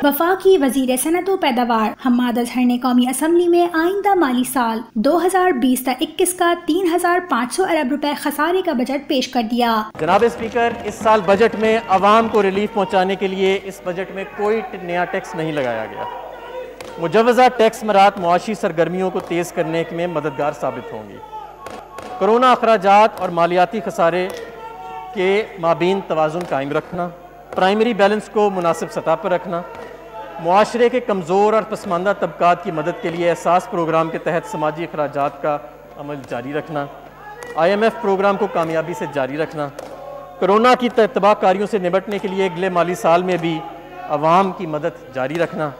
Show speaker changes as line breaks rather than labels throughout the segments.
وفاقی وزیر صنعت و پیداوار حماد اظہر نے قومی اسمبلی میں آئندہ مالی سال 2020-21 کا 3,500 ارب روپے خسارے کا بجٹ پیش کر دیا۔
جناب اسپیکر، اس سال بجٹ میں عوام کو ریلیف پہنچانے کے لیے اس بجٹ میں کوئی نیا ٹیکس نہیں لگایا گیا۔ مجوزہ ٹیکس مرات معاشی سرگرمیوں کو تیز کرنے میں مددگار ثابت ہوں گی۔ کرونا اخراجات اور مالیاتی خسارے کے مابین توازن قائم رکھنا، پرائمری بیلنس کو مناسب سطح پر رکھنا، معاشرے کے کمزور اور پسماندہ طبقات کی مدد کے لیے احساس پروگرام کے تحت سماجی اخراجات کا عمل جاری رکھنا، IMF پروگرام کو کامیابی سے جاری رکھنا، کرونا کی تباہ کاریوں سے نمٹنے کے لیے اگلے مالی سال میں بھی عوام کی مدد جاری رکھنا،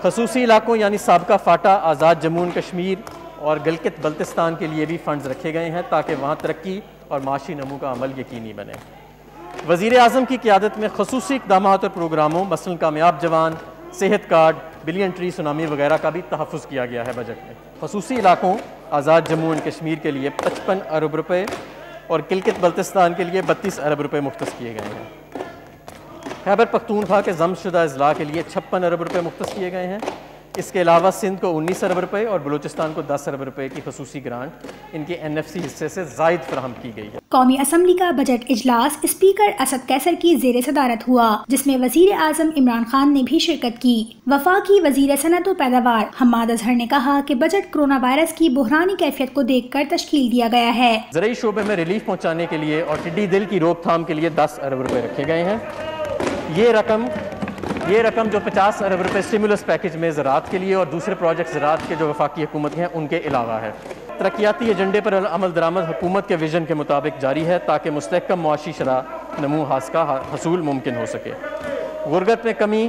خصوصی علاقوں یعنی سابقہ فاٹا، آزاد جموں کشمیر اور گلگت بلتستان کے لیے بھی فنڈز رکھے گئے ہیں تاکہ وہاں ترقی اور معاشی نمو کا عمل یقینی بنے۔ وزیر اعظم کی قیادت میں خصوصی اقدامات اور پروگراموں مثلاً کامیاب جوان، صحت کارڈ، بلین ٹری سونامی وغیرہ کا بھی تحفظ کیا گیا ہے بجٹ میں۔ خصوصی علاقوں آزاد جموں اینڈ کشمیر کے لیے 55 ارب روپے اور گلگت بلتستان کے لیے 32 ارب روپے مختص کیے گئے ہیں۔ خیبر پختونخوا کے ضم شدہ اضلاع کے لیے 56 ارب روپے مختص کیے گئے ہیں۔ اس کے علاوہ سندھ کو 19 ارب روپے اور بلوچستان کو 10 ارب روپے کی خصوصی گرانٹ ان کے NFC حصے سے زائد فراہم کی گئی ہے۔
قومی اسمبلی کا بجٹ اجلاس اسپیکر اسد قیصر کی زیر صدارت ہوا، جس میں وزیر اعظم عمران خان نے بھی شرکت کی۔ وفاقی وزیر صنعت و پیداوار حماد اظہر نے کہا کہ بجٹ کرونا وائرس کی بحرانی کیفیت کو دیکھ کر تشکیل دیا گیا ہے۔
زرعی شعبے میں ریلیف پہنچانے کے لیے اور ٹڈی دل کی روک تھام کے لیے 10 ارب روپے رکھے گئے ہیں۔ یہ رقم جو 50 ارب روپے اسٹیمولس پیکج میں زراعت کے لیے اور دوسرے پروجیکٹ زراعت کے جو وفاقی حکومت ہیں ان کے علاوہ ہے۔ ترقیاتی ایجنڈے پر عمل درآمد حکومت کے ویژن کے مطابق جاری ہے تاکہ مستحکم معاشی شرح نمو کا حصول ممکن ہو سکے۔ غربت میں کمی،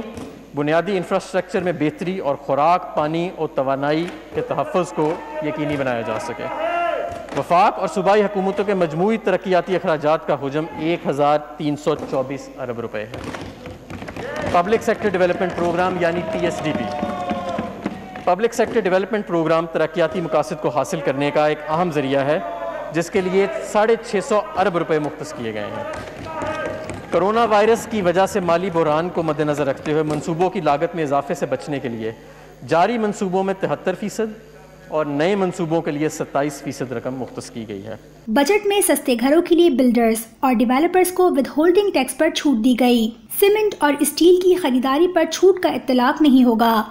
بنیادی انفراسٹرکچر میں بہتری اور خوراک، پانی اور توانائی کے تحفظ کو یقینی بنایا جا سکے۔ وفاق اور صوبائی حکومتوں کے مجموعی ترقیاتی اخراجات کا حجم 1324 ارب روپے ہے۔ پبلک سیکٹر ڈیولپمنٹ پروگرام یعنی PSDP۔ Public sector development programme ترقیاتی مقاصد کو حاصل کرنے کا ایک اہم ذریعہ ہے جس کے لیے 650 ارب روپے مختص کیے گئے ہیں۔ کرونا وائرس کی وجہ سے مالی بحران کو مد نظر رکھتے ہوئے منصوبوں کی لاگت میں اضافے سے بچنے کے لیے جاری منصوبوں میں 73% اور نئے منصوبوں کے لیے 27% رقم مختص کی گئی ہے۔
بجٹ میں سستے گھروں کے لیے بلڈرز اور ڈیولپرز کو ود ہولڈنگ ٹیکس پر چھوٹ دی گئی۔ سیمنٹ اور اسٹیل کی خریداری پر چھوٹ کا اطلاق نہیں ہوگا۔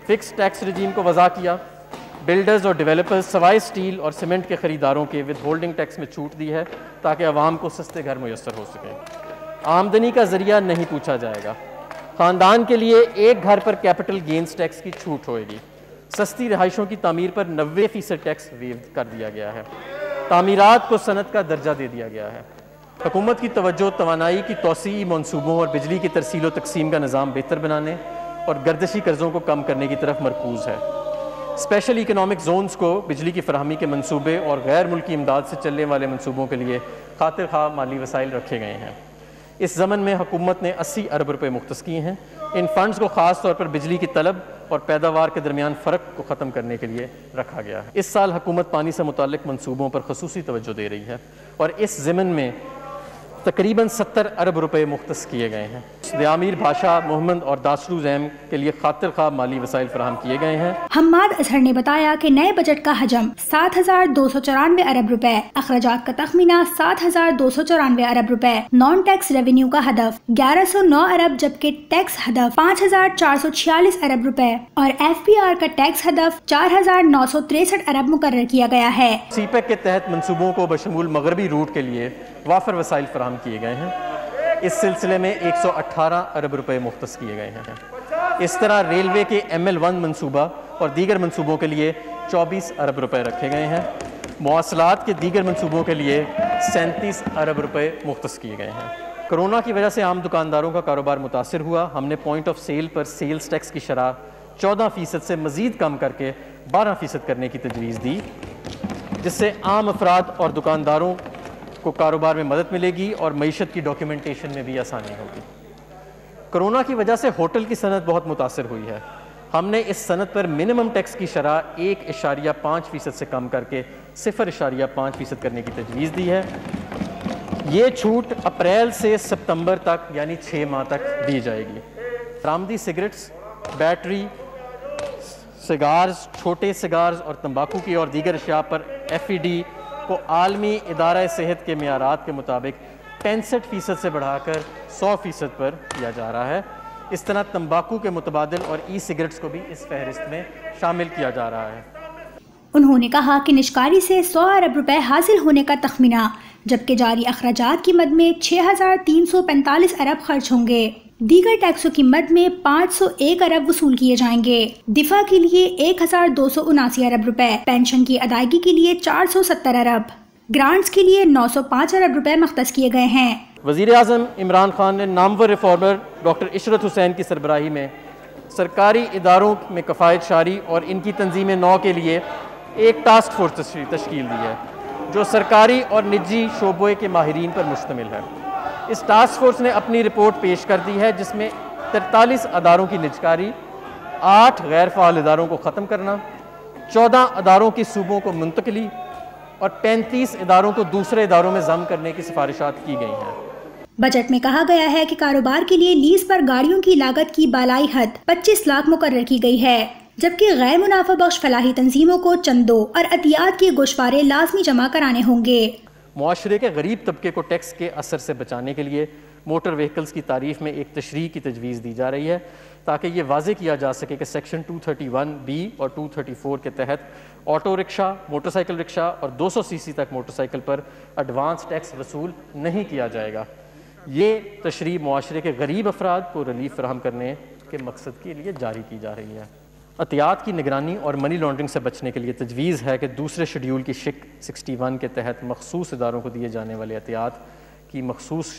فکس ٹیکس رجیم کو وضع کیا۔ بلڈرز اور ڈیولپرز سوائے اسٹیل اور سیمنٹ کے خریداروں کے ود ہولڈنگ ٹیکس میں چھوٹ دی ہے تاکہ عوام کو سستے گھر میسر ہو سکے۔ آمدنی کا ذریعہ نہیں پوچھا جائے گا۔ خاندان کے لیے ایک گھر پر کیپٹل گینز ٹیکس کی چھوٹ ہوئے گی۔ سستی رہائشوں کی تعمیر پر 90% ٹیکس ویو کر دیا گیا ہے۔ تعمیرات کو صنعت کا درجہ دے دیا گیا ہے۔ حکومت کی توجہ توانائی کی توسیعی منصوبوں اور بجلی کی ترسیل و تقسیم کا نظام بہتر بنانے اور گردشی قرضوں کو کم کرنے کی طرف مرکوز ہے۔ اسپیشل اکنامک زونز کو بجلی کی فراہمی کے منصوبے اور غیر ملکی امداد سے چلنے والے منصوبوں کے لیے خاطر خواہ مالی وسائل رکھے گئے ہیں۔ اس ضمن میں حکومت نے 80 ارب روپے مختص کیے ہیں۔ ان فنڈز کو خاص طور پر بجلی کی طلب اور پیداوار کے درمیان فرق کو ختم کرنے کے لیے رکھا گیا ہے۔ اس سال حکومت پانی سے متعلق منصوبوں پر خصوصی توجہ دے رہی ہے اور اس ضمن میں تقریباً 70 ارب روپے مختص کیے گئے ہیں۔ دیامیر بھاشا، محمد اور داسلو زیم کے لیے خاطر خواہ مالی وسائل فراہم کیے گئے ہیں۔
حماد اظہر نے بتایا کہ نئے بجٹ کا حجم 7,294 ارب روپے، اخراجات کا تخمینہ 7,294 ارب روپے، نان ٹیکس ریونیو کا ہدف 1109 ارب جبکہ ٹیکس ہدف 5,446 ارب روپے اور FPR کا ٹیکس ہدف 4,963 ارب مقرر کیا گیا ہے۔
CPEC کے تحت منصوبوں کو بشمول مغربی روٹ کے لیے وافر وسائل فراہم کیے گئے ہیں۔ اس سلسلے میں 118 ارب روپے مختص کیے گئے ہیں۔ اس طرح ریلوے کے ML1 منصوبہ اور دیگر منصوبوں کے لیے 24 ارب روپے رکھے گئے ہیں۔ مواصلات کے دیگر منصوبوں کے لیے 37 ارب روپے مختص کیے گئے ہیں۔ کرونا کی وجہ سے عام دکانداروں کا کاروبار متاثر ہوا۔ ہم نے پوائنٹ آف سیل پر سیلز ٹیکس کی شرح 14% سے مزید کم کر کے 12% کرنے کی تجویز دی، جس سے عام افراد اور دکانداروں کو کاروبار میں مدد ملے گی اور معیشت کی ڈاکیومنٹیشن میں بھی آسانی ہوگی۔ کرونا کی وجہ سے ہوٹل کی صنعت بہت متاثر ہوئی ہے۔ ہم نے اس صنعت پر منیمم ٹیکس کی شرح 1.5% سے کم کر کے 0.5% کرنے کی تجویز دی ہے۔ یہ چھوٹ اپریل سے ستمبر تک یعنی 6 ماہ تک دی جائے گی۔ درآمدی سگریٹس، بیٹری، سگارز، چھوٹے سگارز اور تمباکو کی اور دیگر اشیاء پر FED کو عالمی ادارہ صحت کے معیارات کے مطابق 65% سے بڑھا کر 100% پر کیا جا رہا ہے۔ اس طرح تمباکو کے متبادل اور سگریٹس کو بھی اس فہرست میں شامل کیا جا رہا ہے۔
انہوں نے کہا کہ نشکاری سے 100 ارب روپے حاصل ہونے کا تخمینہ، جبکہ جاری اخراجات کی مد میں 6345 ارب خرچ ہوں گے۔ دیگر ٹیکسوں کی مد میں 501 ارب وصول کیے جائیں گے۔ دفاع کے لیے 1279 ارب روپے، پینشن کی ادائیگی کے لیے 470 ارب، گرانٹس کے لیے 905 ارب روپے مختص کیے گئے ہیں۔
وزیر اعظم عمران خان نے نامور ریفارمر ڈاکٹر عشرت حسین کی سربراہی میں سرکاری اداروں میں کفایت شاری اور ان کی تنظیم نو کے لیے ایک ٹاسک فورس تشکیل دی ہے جو سرکاری اور نجی شعبے کے ماہرین پر مشتمل ہے۔ اس ٹاسک فورس نے اپنی رپورٹ پیش کر دی ہے جس میں 43 اداروں کی نجکاری، 8 غیر فعال اداروں کو ختم کرنا، 14 اداروں کی صوبوں کو منتقلی اور 35 اداروں کو دوسرے اداروں میں ضم کرنے کی سفارشات کی گئی ہیں۔
بجٹ میں کہا گیا ہے کہ کاروبار کے لیے لیز پر گاڑیوں کی لاگت کی بالائی حد 25 لاکھ مقرر کی گئی ہے، جبکہ غیر منافع بخش فلاحی تنظیموں کو چندوں اور عطیات کے گوشوارے لازمی جمع کرانے ہوں گے۔
معاشرے کے غریب طبقے کو ٹیکس کے اثر سے بچانے کے لیے موٹر وہیکلز کی تعریف میں ایک تشریح کی تجویز دی جا رہی ہے تاکہ یہ واضح کیا جا سکے کہ سیکشن 231B اور 234 کے تحت آٹو رکشہ، موٹر سائیکل رکشہ اور 200 cc تک موٹر سائیکل پر ایڈوانس ٹیکس وصول نہیں کیا جائے گا۔ یہ تشریح معاشرے کے غریب افراد کو ریلیف فراہم کرنے کے مقصد کے لیے جاری کی جا رہی ہے۔ عطیات کی نگرانی اور منی لانڈرنگ سے بچنے کے لیے تجویز ہے کہ دوسرے شیڈول کی شق 61 کے تحت مخصوص اداروں کو دیے جانے والے عطیات کی مخصوص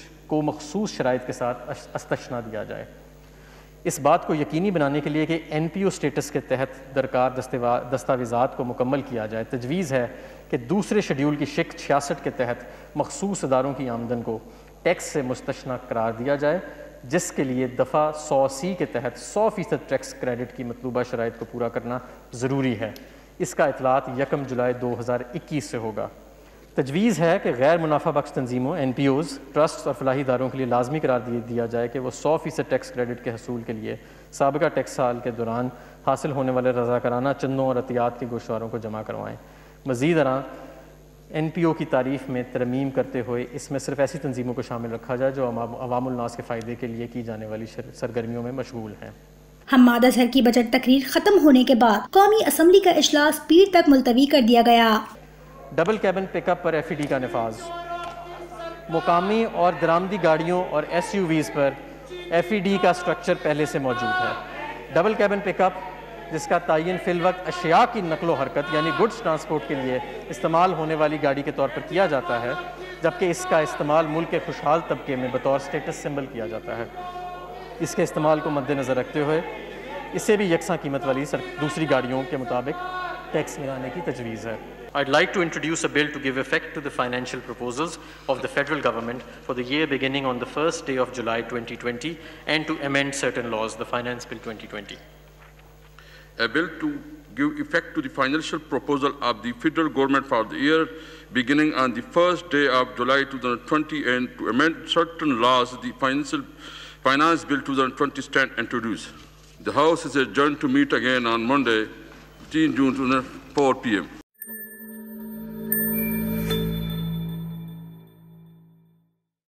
شرائط کے ساتھ استثناء دیا جائے۔ اس بات کو یقینی بنانے کے لیے کہ NPO سٹیٹس کے تحت درکار دستاویزات کو مکمل کیا جائے، تجویز ہے کہ دوسرے شیڈول کی شق 66 کے تحت مخصوص اداروں کی آمدن کو ٹیکس سے مستثنیٰ قرار دیا جائے، جس کے لیے دفعہ 100C کے تحت 100% ٹیکس کریڈٹ کی مطلوبہ شرائط کو پورا کرنا ضروری ہے۔ اس کا اطلاق 1 جولائی 2021 سے ہوگا۔ تجویز ہے کہ غیر منافع بخش تنظیموں، NPOs، ٹرسٹ اور فلاحی اداروں کے لیے لازمی قرار دیا جائے کہ وہ 100% ٹیکس کریڈٹ کے حصول کے لیے سابقہ ٹیکس سال کے دوران حاصل ہونے والے رضاکارانہ چندوں اور عطیات کے گوشواروں کو جمع کروائیں۔ مزید NPO کی تعریف میں ترمیم کرتے ہوئے اس میں صرف ایسی تنظیموں کو شامل رکھا جائے جو عوام الناس کے فائدے کے لیے کی جانے والی سرگرمیوں میں مشغول ہیں۔
حماد اظہر کی بجٹ تقریر ختم ہونے کے بعد قومی اسمبلی کا اجلاس پیر تک ملتوی کر دیا گیا۔
ڈبل کیبن پک اپ پر FED کا نفاذ۔ مقامی اور درآمدی گاڑیوں اور SUVs پر FED کا سٹرکچر پہلے سے موجود ہے۔ ڈبل کیبن پک اپ جس کا تعین فی الوقت اشیاء کی نقل و حرکت یعنی گڈز ٹرانسپورٹ کے لیے استعمال ہونے والی گاڑی کے طور پر کیا جاتا ہے، جبکہ اس کا استعمال ملک کے خوشحال طبقے میں بطور سٹیٹس سمبل کیا جاتا ہے۔ اس کے استعمال کو مد نظر رکھتے ہوئے اسے بھی یکساں قیمت والی دوسری گاڑیوں کے مطابق ٹیکس لگانے کی تجویز ہے۔ I'd like to introduce a bill to give effect to the financial proposals of the federal government for the year beginning on the first day of July 2020 and to amend certain laws, the Finance Bill 2020.
A bill to give effect to the financial proposal of the federal government for the year beginning on the first day of July 2020 and to amend certain laws, the Finance Bill 2020 stand introduced. The House is adjourned to meet again on Monday, 15 June, 4 p.m.